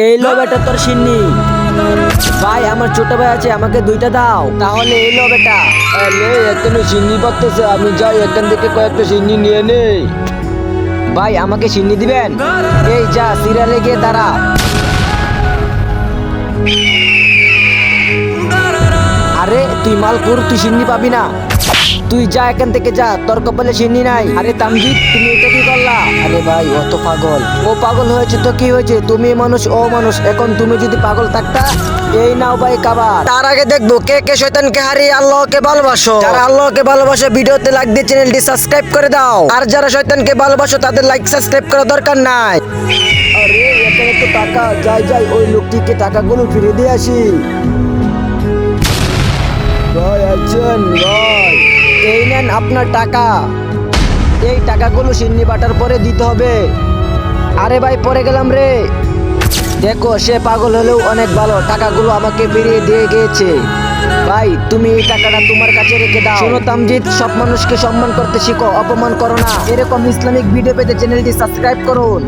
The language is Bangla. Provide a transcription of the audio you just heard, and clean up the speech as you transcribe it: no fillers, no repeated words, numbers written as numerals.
এই লো বেটা তোর সিন্নি। ভাই আমার ছোট ভাই আছে, আমাকে দুইটা দাও। তাহলে এই লো বেটা। এখানে সিন্নি পাচ্ছে, আমি যাই এখান থেকে কয়েকটা সিন্নি নিয়ে নেই। ভাই আমাকে সিন্নি দিবেন? এই যা সিরিয়ালে গিয়ে দাঁড়া। আরে তুই মালকুর, তুই সিন্নি পাবি না। তুই যা এখান থেকে যা, তোর কপালে সিন্নি নাই। আরে তামজিদ তুমি এটা কি করলা? আরে ভাই ও তো পাগল। ও পাগল হয়েছে তো কি হয়েছে, তুমি মানুষ ও মানুষ। এখন তুমি যদি পাগল থাকতা, এই নাও ভাই খাবার। তার আগে দেখবো কে কে শয়তানকে হারিয়ে আল্লাহকে ভালোবাসো। যারা আল্লাহকে ভালোবাসো ভিডিওতে লাইক দিয়ে চ্যানেলটি সাবস্ক্রাইব করে দাও। আর যারা শয়তানকে ভালোবাসো তাদের লাইক সাবস্ক্রাইব করার দরকার নাই। আরে এখানে তো টাকা, যাই যাই ওই লোকটিকে টাকাগুলো ফিরে দিয়ে আসি। ভাই আছেন ভাই? এই নেন আপনার টাকা। এই টাকাগুলো সিন্নি বাটার পরে দিতে হবে। আরে ভাই পরে গেলাম রে। দেখো সে পাগল হলেও অনেক ভালো, টাকাগুলো আমাকে ফিরিয়ে দিয়ে গিয়েছে। ভাই তুমি এই টাকাটা তোমার কাছে রেখে দাও। শোনো তামজিদ, সব মানুষকে সম্মান করতে শিখো, অপমান করো না। এরকম ইসলামিক ভিডিও পেতে চ্যানেলটি সাবস্ক্রাইব করুন।